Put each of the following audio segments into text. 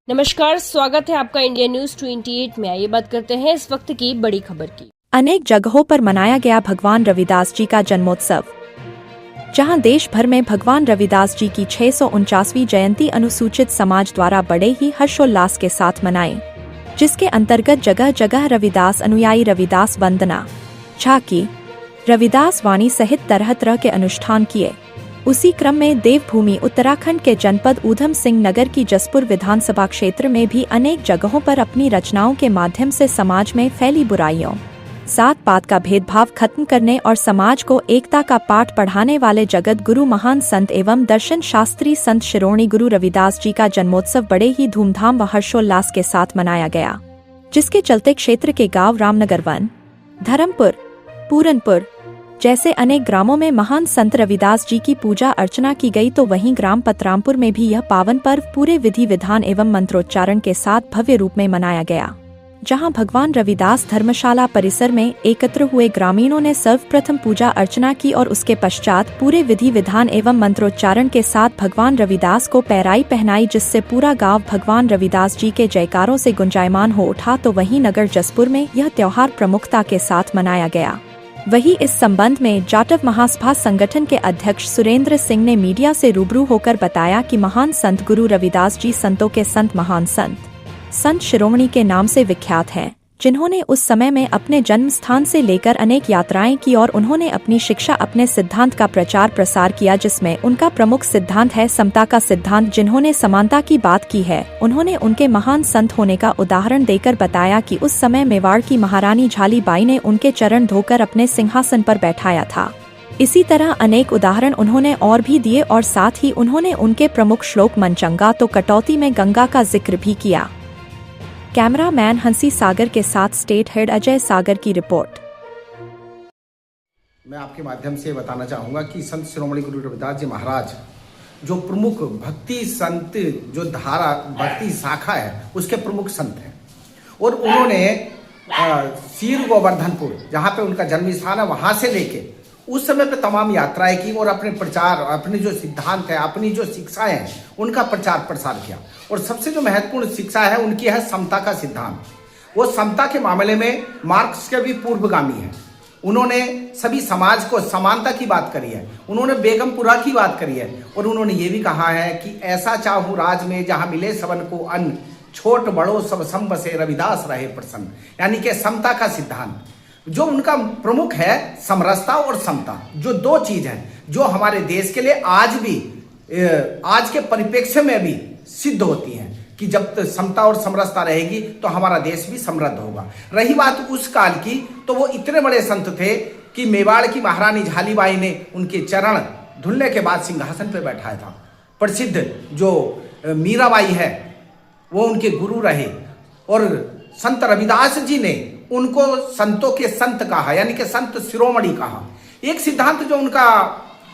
नमस्कार, स्वागत है आपका इंडिया न्यूज 28 में। आइए बात करते हैं इस वक्त की बड़ी खबर की। अनेक जगहों पर मनाया गया भगवान रविदास जी का जन्मोत्सव। जहां देश भर में भगवान रविदास जी की 649वीं जयंती अनुसूचित समाज द्वारा बड़े ही हर्षोल्लास के साथ मनाई, जिसके अंतर्गत जगह जगह रविदास अनुयायी रविदास वंदना, झांकी, रविदास वाणी सहित तरह तरह के अनुष्ठान किए। उसी क्रम में देवभूमि उत्तराखंड के जनपद ऊधम सिंह नगर की जसपुर विधानसभा क्षेत्र में भी अनेक जगहों पर अपनी रचनाओं के माध्यम से समाज में फैली बुराइयों, जात पात का भेदभाव खत्म करने और समाज को एकता का पाठ पढ़ाने वाले जगत गुरु महान संत एवं दर्शन शास्त्री संत शिरोमणि गुरु रविदास जी का जन्मोत्सव बड़े ही धूमधाम व हर्षोल्लास के साथ मनाया गया, जिसके चलते क्षेत्र के गांव रामनगर वन, धर्मपुर, पूरनपुर जैसे अनेक ग्रामों में महान संत रविदास जी की पूजा अर्चना की गई, तो वहीं ग्राम पतरामपुर में भी यह पावन पर्व पूरे विधि विधान एवं मंत्रोच्चारण के साथ भव्य रूप में मनाया गया। जहां भगवान रविदास धर्मशाला परिसर में एकत्र हुए ग्रामीणों ने सर्वप्रथम पूजा अर्चना की और उसके पश्चात पूरे विधि विधान एवं मंत्रोच्चारण के साथ भगवान रविदास को पैराई पहनाई, जिससे पूरा गांव भगवान रविदास जी के जयकारों से गुंजायमान हो उठा। तो वहीं नगर जसपुर में यह त्योहार प्रमुखता के साथ मनाया गया। वहीं इस संबंध में जाटव महासभा संगठन के अध्यक्ष सुरेंद्र सिंह ने मीडिया से रूबरू होकर बताया कि महान संत गुरु रविदास जी संतों के संत महान संत शिरोमणि के नाम से विख्यात हैं, जिन्होंने उस समय में अपने जन्म स्थान से लेकर अनेक यात्राएं की और उन्होंने अपनी शिक्षा अपने सिद्धांत का प्रचार प्रसार किया, जिसमें उनका प्रमुख सिद्धांत है समता का सिद्धांत। जिन्होंने समानता की बात की है, उन्होंने उनके महान संत होने का उदाहरण देकर बताया कि उस समय मेवाड़ की महारानी झाली बाई ने उनके चरण धोकर अपने सिंहासन पर बैठाया था। इसी तरह अनेक उदाहरण उन्होंने और भी दिए और साथ ही उन्होंने उनके प्रमुख श्लोक मनचंगा तो कटौती में गंगा का जिक्र भी किया। कैमरामैन हंसी सागर के साथ स्टेट हेड अजय सागर की रिपोर्ट। मैं आपके माध्यम से बताना चाहूँगा कि संत शिरोमणि गुरु रविदास जी महाराज जो प्रमुख भक्ति संत जो धारा भक्ति शाखा है उसके प्रमुख संत हैं, और उन्होंने सीर गोवर्धनपुर जहाँ पे उनका जन्म स्थान है वहाँ से लेके उस समय पे तमाम यात्राएं की और अपने प्रचार, अपने जो सिद्धांत है, अपनी जो शिक्षाएं हैं उनका प्रचार प्रसार किया। और सबसे जो महत्वपूर्ण शिक्षा है उनकी है समता का सिद्धांत। वो समता के मामले में मार्क्स के भी पूर्वगामी है। उन्होंने सभी समाज को समानता की बात करी है, उन्होंने बेगमपुरा की बात करी है, और उन्होंने ये भी कहा है कि ऐसा चाहूँ राज में जहाँ मिले सबन को अन्न, छोट बड़ो सब सम बसे रविदास रहे प्रसन्न। यानी कि समता का सिद्धांत जो उनका प्रमुख है, समरसता और समता, जो दो चीज हैं जो हमारे देश के लिए आज भी आज के परिप्रेक्ष्य में भी सिद्ध होती हैं कि जब तक समता और समरसता रहेगी तो हमारा देश भी समृद्ध होगा। रही बात उस काल की, तो वो इतने बड़े संत थे कि मेवाड़ की महारानी झालीबाई ने उनके चरण धुलने के बाद सिंहासन पर बैठाया था। प्रसिद्ध जो मीराबाई है वो उनके गुरु रहे, और संत रविदास जी ने उनको संतों के संत कहा, यानी कि संत शिरोमणि कहा। एक सिद्धांत जो उनका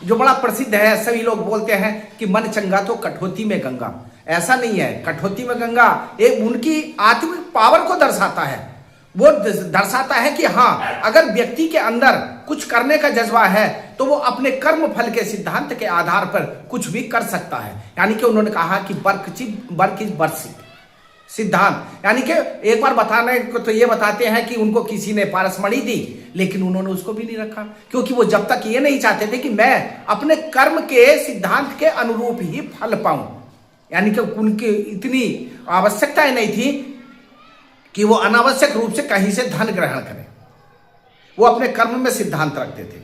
जो बड़ा प्रसिद्ध है, सभी लोग बोलते हैं कि मन चंगा तो कठौती में गंगा। ऐसा नहीं है, कठौती में गंगा एक उनकी आत्मिक पावर को दर्शाता है। वो दर्शाता है कि हाँ, अगर व्यक्ति के अंदर कुछ करने का जज्बा है तो वो अपने कर्म फल के सिद्धांत के आधार पर कुछ भी कर सकता है। यानी कि उन्होंने कहा कि वर्क इज बर्सिक सिद्धांत, यानी कि एक बार बताने को तो ये बताते हैं कि उनको किसी ने पारसमणि दी, लेकिन उन्होंने उसको भी नहीं रखा, क्योंकि वो जब तक ये नहीं चाहते थे कि मैं अपने कर्म के सिद्धांत के अनुरूप ही फल पाऊं। यानी कि उनकी इतनी आवश्यकताएं नहीं थी कि वो अनावश्यक रूप से कहीं से धन ग्रहण करें। वो अपने कर्म में सिद्धांत रखते थे।